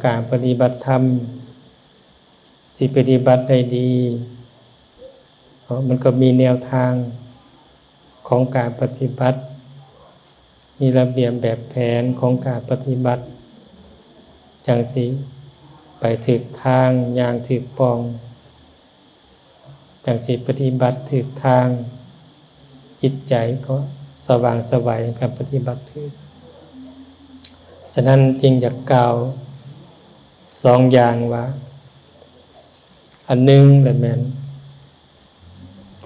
การปฏิบัติธรรมสิปฏิบัติได้ดีมันก็มีแนวทางของการปฏิบัติมีระเบียบแบบแผนของการปฏิบัติจังสิไปถึกทางอย่างถึกปองจังสิปฏิบัติถึกทางจิตใจก็สว่างไสวกับปฏิบัติถึกฉะนั้นจึงอยากกล่าวสองอย่างว่าอันหนึ่งแหละแม่น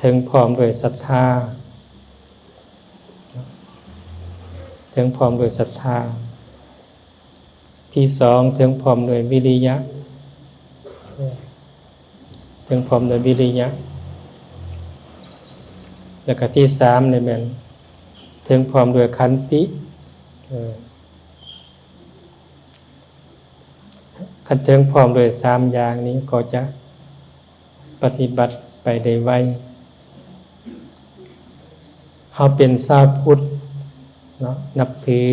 ถึงพร้อมด้วยศรัทธาถึงพร้อมด้วยศรัทธาที่สองถึงพร้อมด้วยวิริยะถึงพร้อมด้วยวิริยะแล้วก็ที่สามเนี่ยแม่นถึงพร้อมด้วยขันติคันถึงพร้อมด้วยสามอย่างนี้ก็จะปฏิบัติไปได้ไวเฮาเป็นชาวพุทธเนาะนับถือ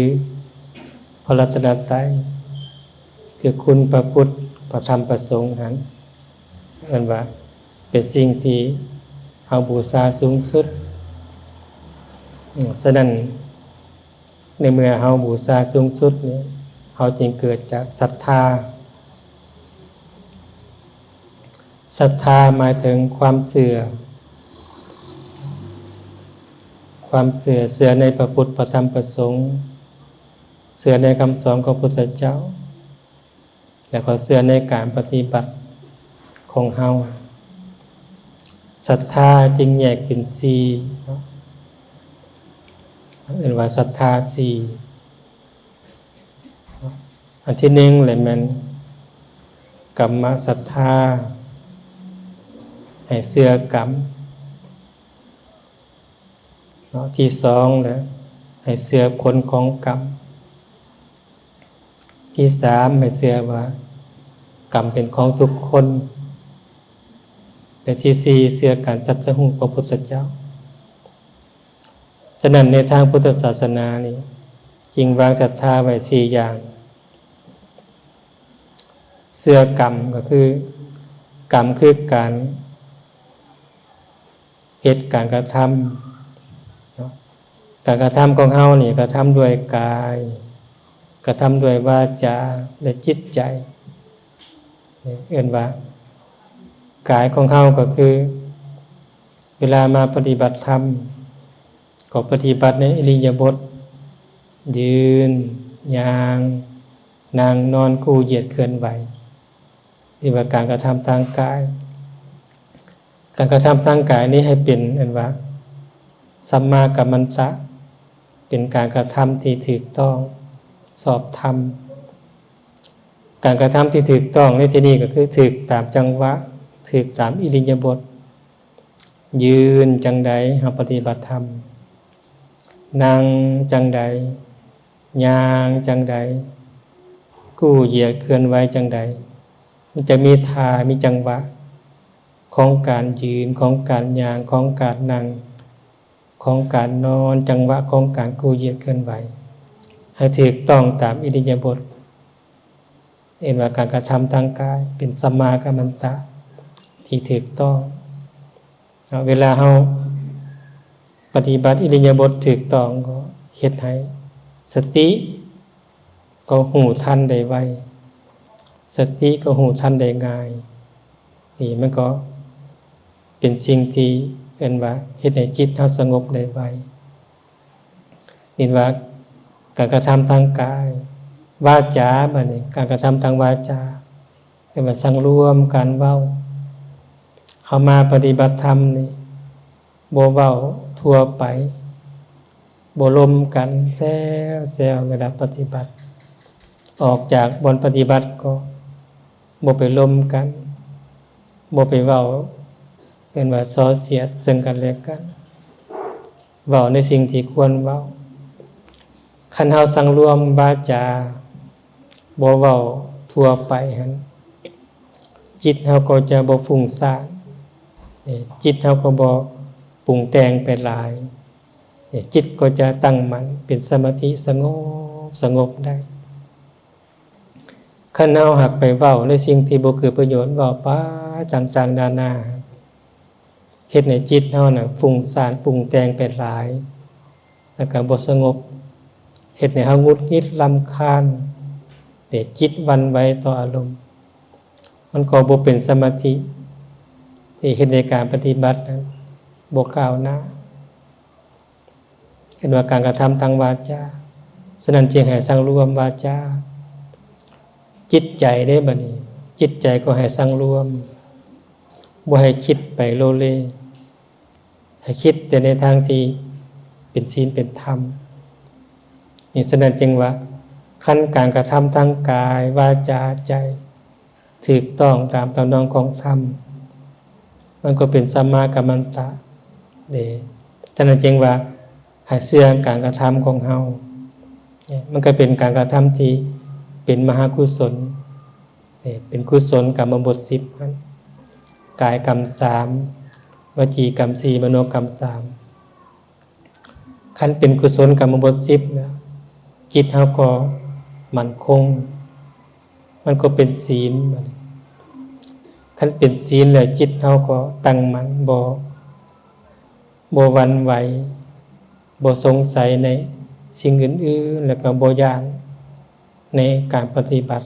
พระรัตนตรัยคือคุณพระพุทธพระธรรมพระสงฆ์นั้นเอิ้นว่าเป็นสิ่งที่เฮาบูชาสูงสุดฉะนั้นในเมื่อเฮาบูชาสูงสุดนี้เฮาจึงเกิดจากศรัทธาศรัทธาหมายถึงความเชื่อในพระพุทธพระธรรมพระสงฆ์เชื่อในคำสอนของพระพุทธเจ้าและก็เชื่อในการปฏิบัติของเฮาศรัทธาจึงแยกเป็นสี่เรียกว่าศรัทธาสี่อันที่หนึ่งเลยมันกัมมศรัทธาให้เชื่อกรรมที่สองเลยให้เชื่อผลของกรรมที่สามให้เชื่อว่ากรรมเป็นของทุกคนและที่สี่เชื่อการตรัสรู้ของพระพุทธเจ้าฉะนั้นในทางพุทธศาสนานี่จึงวางศรัทธาไว้สี่อย่างเชื่อกรรมก็คือกรรมคือการเหตุการกระทำการกระทำของเฮานี่กระทำด้วยกายกระทำด้วยวาจาและจิตใจเรียกว่ากายของเฮาก็คือเวลามาปฏิบัติธรรมก็ปฏิบัติในอิริยาบถยืนย่างนั่งนอนคู่เหยียดเคลื่อนไหวนี่ว่าการกระทำทางกายการกระทำทางกายนี้ให้เป็นอันว่าสัมมากัมมันตะเป็นการกระทำที่ถูกต้องสอบธรรมการกระทำที่ถูกต้องในที่นี้ก็คือถูกตามจังหวะถูกตามอิริยาบถยืนจังใดเฮาปฏิบัติธรรมนั่งจังใดย่างจังใดกู้เหยียดเคลื่อนไหวจังใดมันจะมีท่ามีจังหวะของการยืนของการย่างของการนั่งของการนอนจังหวะของการกู้เหยียดเคลื่อนไหวให้ถูกต้องตามอิริยาบถเห็นว่าการกระทำทางกายเป็นสัมมากัมมันตะที่ถูกต้องเวลาเฮาปฏิบัติอิริยาบถถูกต้องก็เฮ็ดให้สติก็หูทันได้ไวสติก็หูทันได้ง่ายนี่มันก็เป็นสิ่งที่เอิ้นว่าเฮ็ดให้จิตเฮาสงบได้ไวนี่ว่าการกระทำทางกายวาจาบัดนี้การกระทำทางวาจาเรียกว่าสังรวมการเว้าเฮามาปฏิบัติธรรมนี่บ่เว้าทั่วไปบ่ลมกันแซวเวลาปฏิบัติออกจากบนปฏิบัติก็บ่ไปลมกันบ่ไปเว้าเอิ้นว่าส่อเสียดซึ่งกันและกันเว้าในสิ่งที่ควรเว้าคันเฮาสังรวมวาจาบ่เว้าทั่วไปหั่นจิตเฮาก็จะบ่ฟุ้งซ่านจิตเฮาก็บ่ปรุงแต่งไปหลายจิตก็จะตั้งมั่นเป็นสมาธิสงบได้ คันเฮาหักไปเว้าในสิ่งที่บ่เกิดประโยชน์เว้าไปต่างๆนานาเฮ็ดให้จิตเฮาน่ะฟุ้งซ่านปรุงแต่งไปหลายแล้วก็บ่สงบเฮ็ดให้เฮาหงุดหงิดรำคาญแต่จิตหวั่นไหวต่ออารมณ์มันก็บ่เป็นสมาธิที่เฮ็ดในการปฏิบัตินั้นบ่ก้าวหน้าเห็นว่าการกระทำทางวาจาฉะนั้นจึงให้สังรวมวาจาจิตใจได้บัดนี้จิตใจก็ให้สังรวมบ่ให้คิดไปโลเลให้คิดแต่ในทางที่เป็นศีลเป็นธรรมนี่ฉะนั้นจึงว่าขั้นการกระทำทางกายวาจาใจถูกต้องตามตำนองของธรรมมันก็เป็นสัมมากัมมันตะเด้ฉะนั้นจึงว่าให้เชื่อการกระทำของเฮามันก็เป็นการกระทำที่เป็นมหากุศลเป็นกุศลกรรมบท10นั้นกายกรรม3วจีกรรม4มโนกรรม3คันเป็นกุศลกรรมบท10นะจิตเฮาก็มั่นคงมันก็เป็นศีลคันเป็นศีลแล้วจิตเฮาก็ตั้งมั่นบ่หวั่นไหวบ่สงสัยในสิ่งอื่นๆแล้วก็บ่ย้านในการปฏิบัติ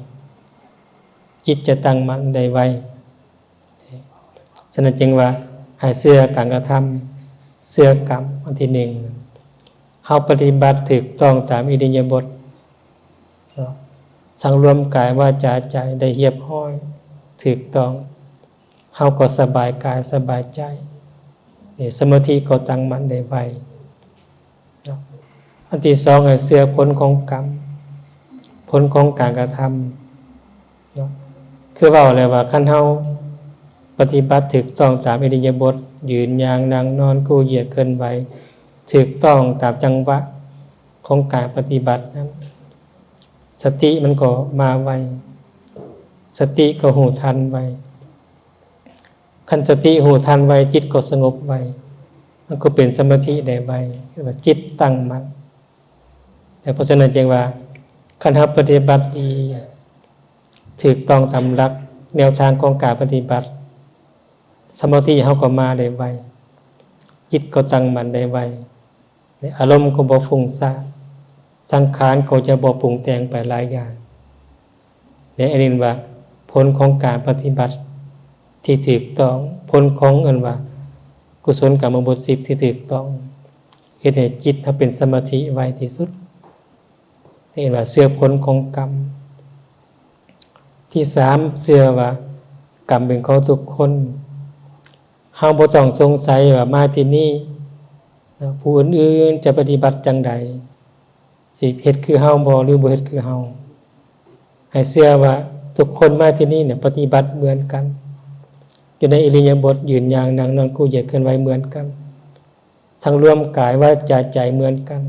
จิตจะตั้งมั่นได้ไวฉะนั้นจึงว่าให้เชื่อการกระทำเชื่อกรรมอันที่1เฮาปฏิบัติถูกต้องตามอิริยาบถสังรวมกายวาจาใจได้เรียบร้อยถูกต้องเฮาก็สบายกายสบายใจสมาธิก็ตั้งมั่นได้ไวอันที่2ให้เชื่อผลของกรรมผลของการกระทำคือเว้าแล้วว่าคันเฮาปฏิบัติถูกต้องตามอิริยาบถยืนย่างนั่งนอนกู้เหยียดเคลื่อนไหวถูกต้องตามจังหวะของการปฏิบัตินั้นสติมันก็มาไวสติก็หูทันไวคันสติหูทันไวจิตก็สงบไวมันก็เป็นสมาธิได้ไวว่าจิตตั้งมั่นแต่เพราะฉะนั้นจึงว่าคันเฮาปฏิบัติดีถูกต้องตามหลักแนวทางของการปฏิบัติสมาธิเฮาก็มาได้ไวจิตก็ตั้งมั่นได้ไวอารมณ์ก็บ่ฟุ้งซ่านสังขารก็จะบ่ปรุงแต่งไปหลายอย่างและอันนี้ว่าผลของการปฏิบัติที่ถูกต้องผลของว่ากุศลกรรมบท10ที่ถูกต้องเฮ็ดให้จิตเฮาเป็นสมาธิไวที่สุดนี่ว่าเชื่อผลของกรรมที่3เชื่อว่ากรรมเป็นของทุกคนเฮาบ่ต้องสงสัยว่ามาที่นี่ผู้อื่นๆจะปฏิบัติจังใดสิเฮ็ดคือเฮาบ่หรือบ่เฮ็ดคือเฮาให้เชื่อว่าทุกคนมาที่นี่เนี่ยปฏิบัติเหมือนกันอยู่ในอิริยาบถยืนย่างนั่งนอนกู้เหยียดเคลื่อนไหวเหมือนกันสังรวมกายวาจาใจเหมือนกัน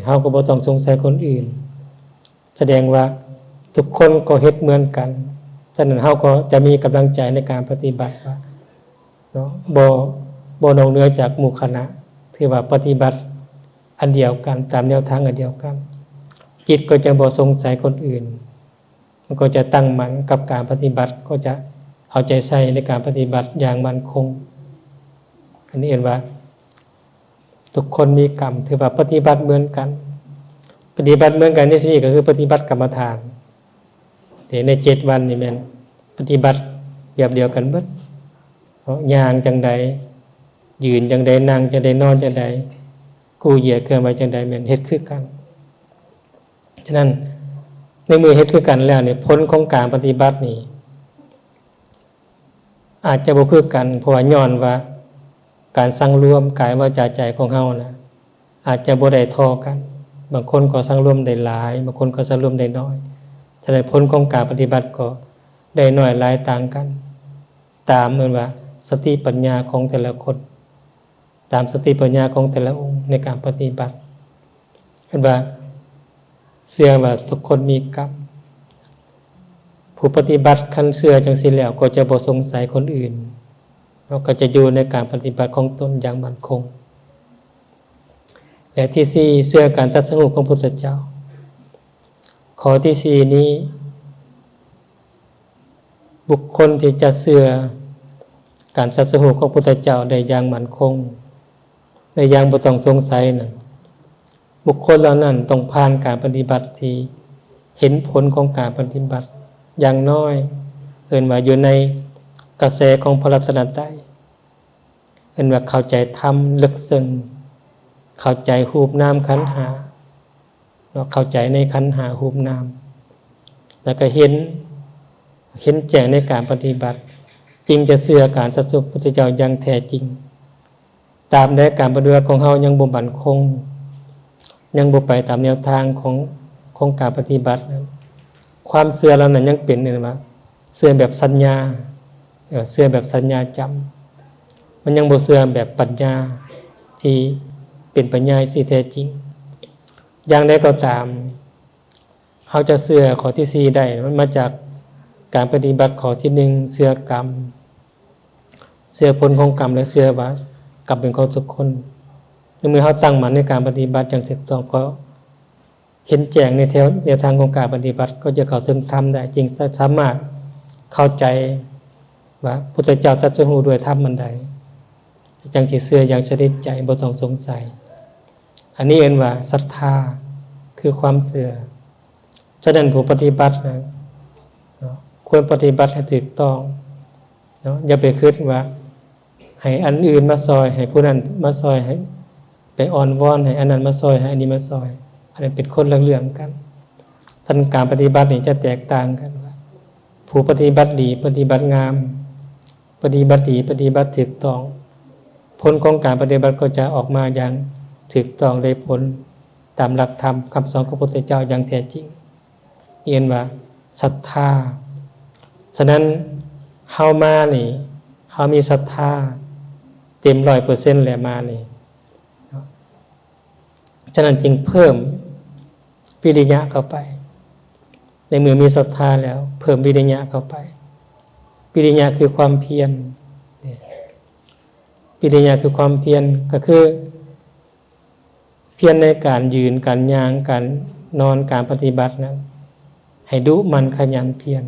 เฮาก็บ่ต้องสงสัยคนอื่นแสดงว่าทุกคนก็เฮ็ดเหมือนกันฉะนั้นเฮาก็จะมีกำลังใจในการปฏิบัติว่าเนาะบ่นอกเหนือจากหมู่คณะที่ว่าปฏิบัติอันเดียวกันตามแนวทางอันเดียวกันจิตก็จะบ่สงสัยคนอื่นมันก็จะตั้งมั่นกับการปฏิบัติก็จะเอาใจใส่ในการปฏิบัติอย่างมั่นคงอันนี้เห็นว่าทุกคนมีกรรมถือว่าปฏิบัติเหมือนกันปฏิบัติเหมือนกันในที่นี้ก็คือปฏิบัติกรรมฐานแต่ใน7วันนี่แม่นปฏิบัติแบบเดียวกันเบิดย่างจังใดยืนจังใดนั่งจังใดนอนจังใดกู้เหยียดเคลื่อนไหวจังใดแม่นเฮ็ดคือกันฉะนั้นในมือเฮ็ดคือกันแล้วเนี่ยผลของการปฏิบัตินี่อาจจะบ่คือกันเพราะว่าย้อนว่าการสังรวมกายวาจาใจของเฮานะอาจจะบ่ได้เท่ากันบางคนก็สังรวมได้หลายบางคนก็สังรวมได้น้อยฉะนั้นผลของการปฏิบัติก็ได้น้อยหลายต่างกันตามเหมือนว่าสติปัญญาของแต่ละคนตามสติปัญญาของแต่ละองค์ในการปฏิบัติเห็นว่าเชื่อว่าทุกคนมีกรรมผู้ปฏิบัติคันเชื่อจังซี่แล้วก็จะบ่สงสัยคนอื่นเราก็จะอยู่ในการปฏิบัติของตนอย่างมั่นคงและที่4เชื่อการตรัสรู้ของพุทธเจ้าข้อที่4นี้ บุคคลที่จะเชื่อการตรัสรู้ของพระพุทธเจ้าได้อย่างมั่นคงได้อย่างบ่ต้องสงสัยนั่นบุคคลเหล่านั้นต้องผ่านการปฏิบัติที่เห็นผลของการปฏิบัติอย่างน้อยเอิ้นว่าอยู่ในกระแสของพระรัตนตรัยเอิ้นว่าเข้าใจธรรมลึกซึ้งเข้าใจรูปนามขันธ์ห้าเข้าใจในขันธ์ห้ารูปนามแล้วก็เห็นแจ้งในการปฏิบัติจริงจะเชื่อการตรัสรู้พระพุทธเจ้าอย่างแท้จริงตามใดการปฏิบัติของเฮายังบ่มั่นคงยังบ่ไปตามแนวทางของการปฏิบัติความเชื่อเรานั้นยังเป็นนี่ว่าเชื่อแบบสัญญาเชื่อแบบสัญญาจำมันยังบ่เชื่อแบบปัญญาที่เป็นปัญญาที่แท้จริงอย่างใดก็ตามเฮาจะเชื่อข้อที่4ได้มันมาจากการปฏิบัติข้อที่1เชื่อกรรมเชื่อผลของกรรมและเชื่อว่ากรรมเป็นของทุกคนในเมื่อเฮาตั้งมั่นในการปฏิบัติอย่างถูกต้องก็เห็นแจ้งในแนวทางของการปฏิบัติก็จะเข้าถึงธรรมได้จริงสามารถเข้าใจว่าพุทธเจ้าตรัสรู้ด้วยธรรมมันใดจังสิเชื่ออย่างชนิดใจบ่ต้องสงสัยอันนี้เรียกว่าศรัทธาคือความเชื่อฉะนั้นผู้ปฏิบัตินะควรปฏิบัติให้ถูกต้องเนาะอย่าไปคิดว่าให้อันอื่นมาซอยให้ผู้นั้นมาซอยให้ไปอ้อนวอนให้อันนั้นมาซอยให้อันนี้มาซอยอันนั้นเป็นคนละเรื่องกันท่านการปฏิบัตินี่จะแตกต่างกันว่าผู้ปฏิบัติดีปฏิบัติงามปฏิบัติดีปฏิบัติถูกต้องผลของการปฏิบัติก็จะออกมาอย่างถูกต้องได้ผลตามหลักธรรมคำสอนของพระพุทธเจ้าอย่างแท้จริงเรียนว่าศรัทธาฉะนั้นเฮามานี่เฮามีศรัทธาเต็ม 100% แล้วมานี่ฉะนั้นจึงเพิ่มวิริยะเข้าไปในเมื่อมีศรัทธาแล้วเพิ่มวิริยะเข้าไปวิริยะคือความเพียรวิริยะคือความเพียรก็คือเพียรในการยืนการย่างการนอนการปฏิบัตินั้นให้ดุมันขยันเพียร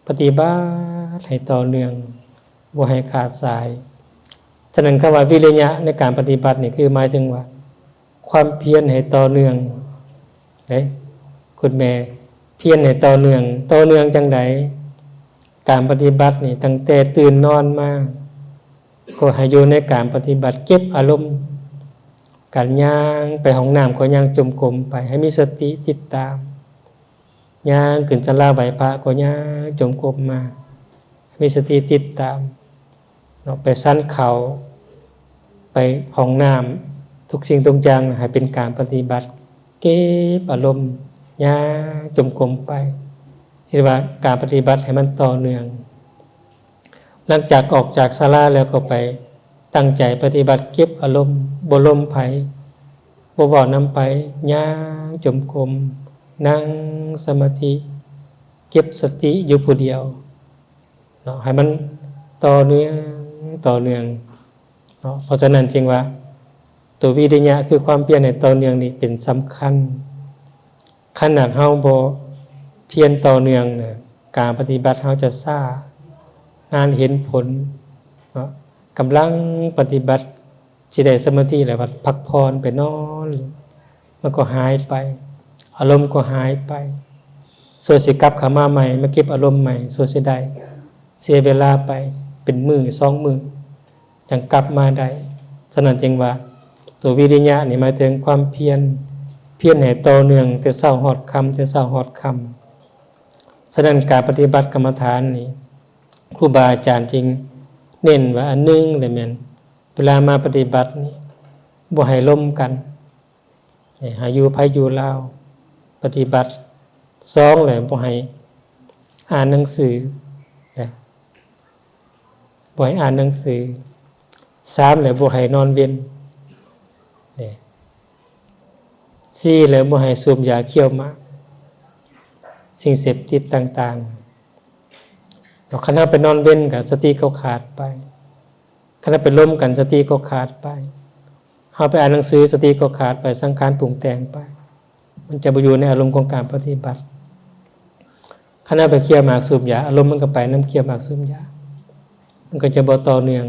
ปฏิบัติให้ต่อเนื่องบ่ให้ขาดสายฉะนั้นคำว่าวิริยะในการปฏิบัตินี่คือหมายถึงว่าความเพียรให้ต่อเนื่องเด้คุณแม่เพียรให้ต่อเนื่องจังไดการปฏิบัตินี่ตั้งแต่ตื่นนอนมาก็ให้อยู่ในการปฏิบัติเก็บอารมณ์การย่างไปห้องน้ำก็ย่างจมกรมไปให้มีสติติดตามย่างขึ้นศาลาไหว้พระก็ย่างจมกรมมามีสติติดตามไปสั้นเขาไปห้องน้ำทุกสิ่งทุกอย่างให้เป็นการปฏิบัติเก็บอารมณ์ย่างจมกรมไปเรียกว่าการปฏิบัติให้มันต่อเนื่องหลังจากออกจากศาลาแล้วก็ไปตั้งใจปฏิบัติเก็บอารมณ์บ่ลมไผบ่เว้านำไปย่างจมกรมนั่งสมาธิเก็บสติอยู่ผู้เดียวเนาะให้มันต่อเนื่องเนาะเพราะฉะนั้นจึงว่าตัววิริยะคือความเพียรในต่อเนื่องนี่เป็นสำคัญขนาดเฮาบ่เพียรต่อเนื่องน่ะการปฏิบัติเฮาจะช้านานเห็นผลเนาะกำลังปฏิบัติสิได้สมาธิแล้วพักผ่อนไปนอนมันก็หายไปอารมณ์ก็หายไปส่วนสิกลับเข้ามาใหม่มาเก็บอารมณ์ใหม่ส่วนสิได้เสียเวลาไปเป็นมื้อ2มื้อจังกลับมาได้ฉะนั้นจึงว่าตัววิริยะนี่หมายถึงความเพียรให้ต่อเนื่องแต่เช้าฮอดค่ำฉะนั้นการปฏิบัติกรรมฐานนี่ครูบาอาจารย์จึงเน้นว่าอันนึงเลยแม่นเวลามาปฏิบัตินี่บ่ให้ล้มกันให้อยู่ไผอยู่ลาวปฏิบัติ2เลยบ่ให้อ่านหนังสือบ่ให้อ่านหนังสือ3เลยบ่ให้นอนเว้น4เลยบ่ให้สูบยาเคี้ยวหมากสิ่งเสพติดต่างๆแล้วคณะไปนอนเว้นกับสติก็ขาดไปคณะไปล้มกันสติก็ขาดไปเฮาไปอ่านหนังสือสติก็ขาดไปสังขารปรุงแต่งไปมันจะไปอยู่ในอารมณ์ของการปฏิบัติ ขณะไปเคี่ยวหมากสูบยาอารมณ์มันก็ไปน้ำเคี่ยวหมากสูบยามันก็จะบ่ต่อเนื่อง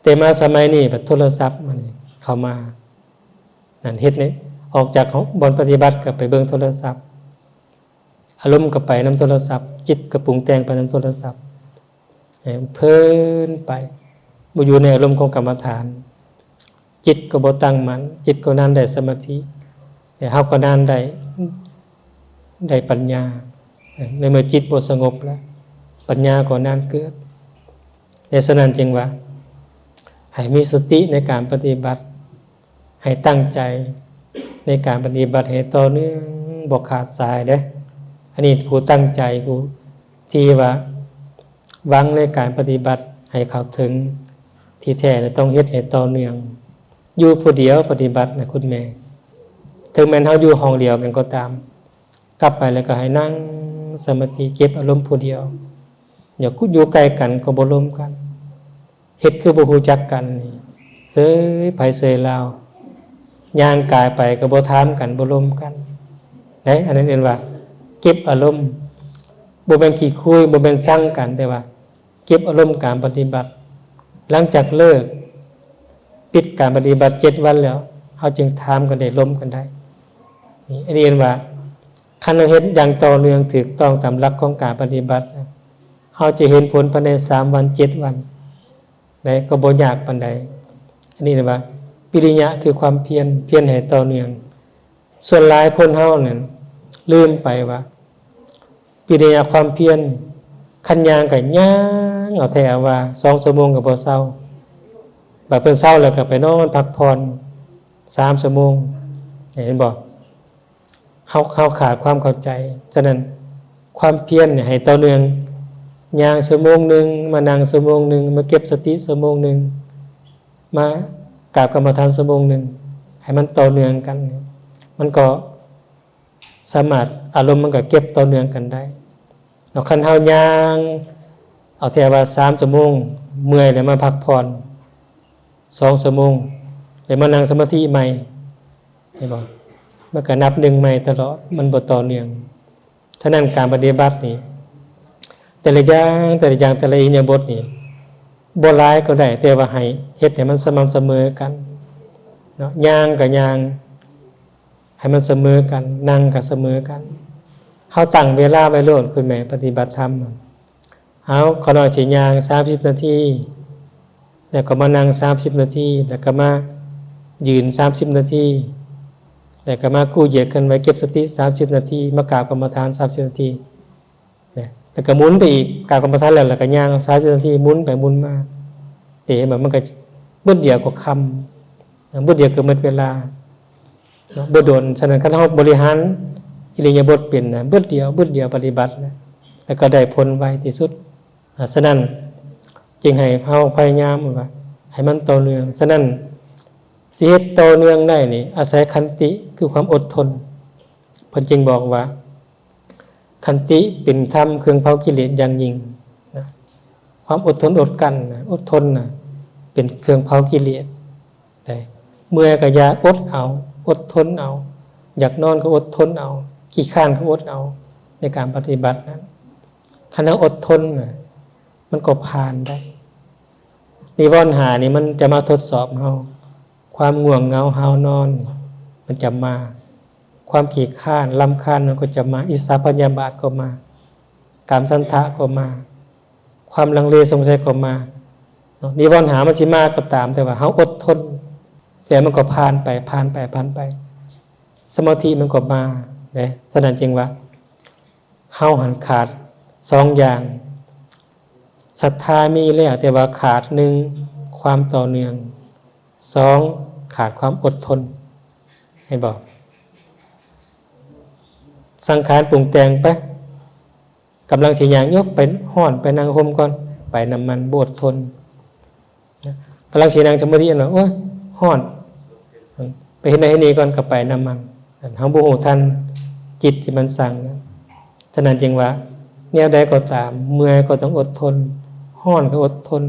แต่มาสมัยนี้แบบโทรศัพท์มันเข้ามานั่นเฮ็ดนี่ออกจากของบอนปฏิบัติก็ไปเบิ่งโทรศัพท์อารมณ์ก็ไปน้ำโทรศัพท์จิตก็ปรุงแต่งไปน้ำโทรศัพท์เพลินไปบ่อยู่ในอารมณ์ของกรรมฐานจิตก็บ่ตั้งมั่นจิตก็นั่นได้สมาธิแต่เฮาก็นั่นได้ปัญญาในเมื่อจิตบ่สงบแล้วปัญญาก็นั่นเกิดในฉะนั้นจึงว่าให้มีสติในการปฏิบัติให้ตั้งใจในการปฏิบัติให้ต่อเนื่องบ่ขาดสายเด้อันนี้ผู้ตั้งใจผู้ที่ว่าหวังในการปฏิบัติให้เข้าถึงที่แท้ต้องเฮ็ดให้ต่อเนื่องอยู่ผู้เดียวปฏิบัตินะคุณแม่ถึงแม้เฮาอยู่ห้องเดียวกันก็ตามกลับไปแล้วก็ให้นั่งสมาธิเก็บอารมณ์ผู้เดียวอย่าอยู่ใกล้กันก็บ่ร่วมกันเฮ็ดคือบ่ฮู้จักกันนี่เสยไผเสยลาวย่างกายไปก็บ่ถามกันบ่ร่วมกันได้อันนั้นเรียกว่าเก็บอารมณ์บ่แม่นขี้คุยบ่แม่นสั่งกันแต่ว่าเก็บอารมณ์การปฏิบัติหลังจากเลิกปิดการปฏิบัติ7วันแล้วเฮาจึงถามกันได้ร่วมกันได้นี่อันนี้เรียกว่าคันเราเฮ็ดอย่างต่อเนื่องถูกต้องตามหลักของการปฏิบัติเฮาจะเห็นผลภายใน3วัน7วันได้ก็บ่ยากปานใดอันนี้เรียกว่าปิริยะคือความเพียรให้ต่อเนื่องส่วนหลายคนเฮานั้นลืมไปว่าปิริยะความเพียรคันยางก็ย่างเอาแท้ว่า2ชั่วโมงก็บ่เซาบัดเพิ่นเซาแล้วก็ไปนอนพักผ่อน3ชั่วโมงเห็นบ่เขาขาดความเข้าใจฉะนั้นความเพียรเนี่ยให้ต่อเนื่องย่างชั่วโมงนึงมานั่งชั่วโมงนึงมาเก็บสติชั่วโมงนึงมากราบกรรมฐานชั่วโมงนึงให้มันต่อเนื่องกันมันก็สามารถอารมณ์มันก็เก็บต่อเนื่องกันได้เอาคันเฮาย่างเอาแท้ว่า3ชั่วโมงเมื่อยแล้วมาพักผ่อน2ชั่วโมงแล้วมานั่งสมาธิใหม่ใช่บ่มันก็นับ1ใหม่ตลอดมันบ่ต่อเนื่องฉะนั้นการปฏิบัตินี่แต่ละอย่างแต่ละอิริยาบถนี่บ่หลายก็ได้แต่ว่าให้เฮ็ดให้มันสม่ำเสมอกันเนาะย่างก็ย่างให้มันเสมอกันนั่งก็เสมอกันเฮาตั้งเวลาไว้โลดคุณแม่ปฏิบัติธรรมเอาขอน้อยสิย่าง30นาทีแล้วก็มานั่ง30นาทีแล้วก็มายืน30นาทีแล้วก็มากู้เหยียดกันไว้เก็บสติ30นาทีมากราบกรรมฐาน30นาทีแล้วก็หมุนไปอีกกราบกรรมฐานแล้วก็ย่าง30นาทีหมุนไปหมุนมาเห็นมันก็บึ้ดเดียวก็คำบึ้ดเดียวก็หมดเวลาบ่โดนฉะนั้นคันเฮาบริหารอิริยาบถเป็นนะบึ้ดเดียวปฏิบัตินะแล้วก็ได้ผลไวที่สุดฉะนั้นจึงให้เฮาพยายามว่าให้มันต่อเนื่องฉะนั้นสิเฮ็ดต่อเนื่องได้นี่อาศัยขันติคือความอดทนเพิ่นจึงบอกว่าขันติเป็นธรรมเครื่องเผากิเลสอย่างยิ่งนะความอดทนอดกั้นนะอดทนนะเป็นเครื่องเผากิเลสได้เมื่อยก็อย่าอดเอาอดทนเอาอยากนอนก็อดทนเอาขี้ข้านก็อดเอาในการปฏิบัตินั้นขณะอดทนนะมันก็ผ่านได้นิวรณ์5นี่มันจะมาทดสอบเฮาความง่วงเหงาหาวนอนมันจะมาความขี้ข้านรำคาญมันก็จะมาอิสสาพยาบาทก็มากามฉันทะก็มาความลังเลสงสัยก็มานิวรณ์5มันสิมาก็ตามแต่ว่าเฮาอดทนแล้วมันก็ผ่านไปสมาธิมันก็มาเด้ฉะนั้นจึงว่าเฮาหันขาด2อย่างศรัทธามีแล้วแต่ว่าขาด1ความต่อเนื่อง2ขาดความอดทนให้บอกสังขารปรุงแต่งไปกำลังสิย่างยกไปฮ้อนไปนั่งห่มก่อนไปน้ำมันบ่อดทนกำลังสินั่งสมาธิอันว่าโอ้ยฮ้อนไปเฮ็ดให้นี่ก่อนก็ไปน้ำมันเฮาบ่ฮู้ทันจิตที่มันสั่งนะฉะนั้นจึงว่าแนวใดก็ตามเมื่อยก็ต้องอดทนฮ้อนก็อดทน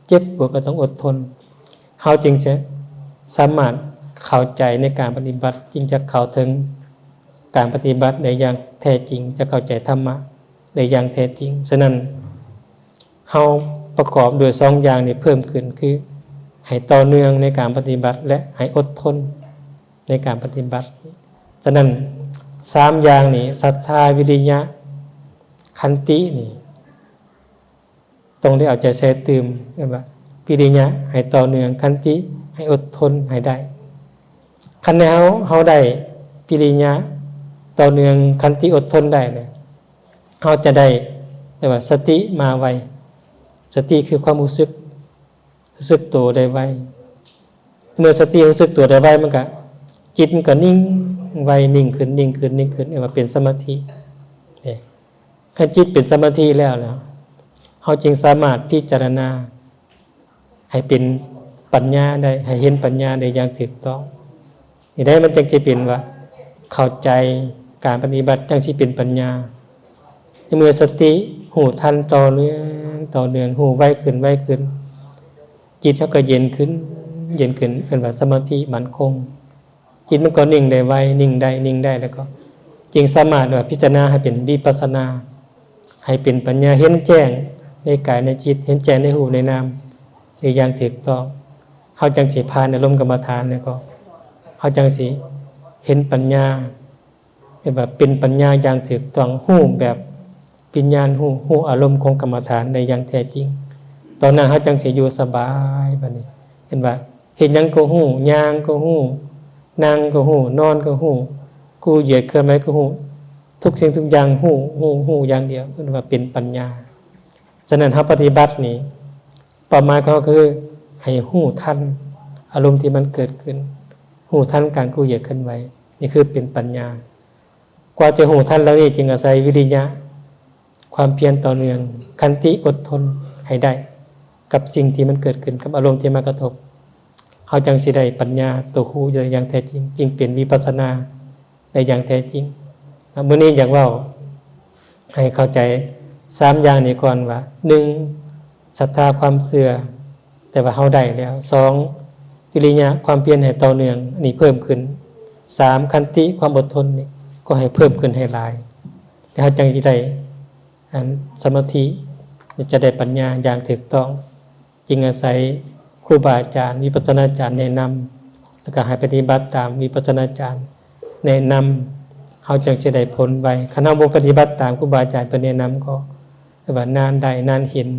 เจ็บปวดก็ต้องอดทนเฮาจึงจะสามารถเข้าใจในการปฏิบัติจึงจะเข้าถึง การปฏิบัติได้อย่างแท้จริงจะเข้าใจธรรมะได้อย่างแท้จริงฉะนั้นเฮาประกอบด้วย2อย่างนี้เพิ่มขึ้นคือให้ต่อเนื่องในการปฏิบัติและให้อดทนในการปฏิบัติฉะนั้น3อย่างนี้ศรัทธาวิริยะขันตินี่ต้องได้เอาใจใส่ตื่มว่าวิริยะให้ต่อเนื่องขันติให้อดทนให้ได้คันแนวเฮาได้วิริยะต่อเนื่องขันติอดทนได้เนี่ยเฮาจะได้เรียกว่าสติมาไวสติคือความรู้สึกตัวได้ไวเมื่อสติรู้สึกตัวได้ไวมันก็จิตมันก็นิ่งไวนิ่งขึ้นเรียกว่าเป็นสมาธิคันจิตเป็นสมาธิแล้วเฮาจึงสามารถพิจารณาให้เป็นปัญญาได้ให้เห็นปัญญาได้อย่างถูกต้องนี่ได้มันจึงจะเป็นว่าเข้าใจการปฏิบัติจังสิเป็นปัญญาเมื่อสติหูทันต่อเนื่องหูไวขึ้นจิตมันก็เย็นขึ้นเรียกว่าสมาธิมั่นคงจิตมันก็นิ่งได้ไวนิ่งได้แล้วก็จึงสามารถว่าพิจารณาให้เป็นวิปัสสนาให้เป็นปัญญาเห็นแจ้งในกายในจิตเห็นแจ้งในรูปในนามในอย่างถูกต้องเฮาจังสิผ่านอารมณ์กรรมฐานเนี่ยก็เฮาจังสิเห็นปัญญาแบบเป็นปัญญาอย่างถูกต้องฮู้แบบปัญญาฮู้อารมณ์ของกรรมฐานในอย่างแท้จริงตอนนั้นเฮาจังสิอยู่สบายบัดนี้เห็นว่าเห็นหยังก็ฮู้ย่างก็ฮู้นั่งก็ฮู้นอนก็ฮู้กูเหยียดเคลื่อนไหวก็ฮู้ทุกสิ่งทุกอย่างฮู้อย่างเดียวเรียกว่าเป็นปัญญาฉะนั้นเฮาปฏิบัตินี่เป้าหมายของเราคือให้ฮู้ทันอารมณ์ที่มันเกิดขึ้นฮู้ทันการกูเหยียดเคลื่อนไหวนี่คือเป็นปัญญากว่าจะฮู้ทันแล้วนี่จึงอาศัยวิริยะความเพียรต่อเนื่องขันติอดทนให้ได้กับสิ่งที่มันเกิดขึ้นกับอารมณ์ที่มากระทบเฮาจังสิได้ปัญญาตัวคู่อย่างแท้จริงจึงเป็นวิปัสสนาได้อย่างแท้จริงมื้อนี้อยากเว้าให้เข้าใจ3อย่างนี้ก่อนว่า1ศรัทธาความเชื่อแต่ว่าเฮาได้แล้ว2วิริยะความเพียรให้ต่อเนื่องอันนี้เพิ่มขึ้น3ขันติความอดทนนี่ก็ให้เพิ่มขึ้นให้หลายแล้วเฮาจังสิได้สมาธิจะได้ปัญญาอย่างถูกต้องจึงอาศัยครูบาอาจารย์วิปัสสนาจารย์แนะนำแล้วก็ให้ปฏิบัติตามวิปัสสนาจารย์แนะนำเฮาจึงจะได้ผลไวคันเฮาบ่ปฏิบัติตามครูบาอาจารย์เพิ่นแนะนำก็ว่านานได้นานเห็น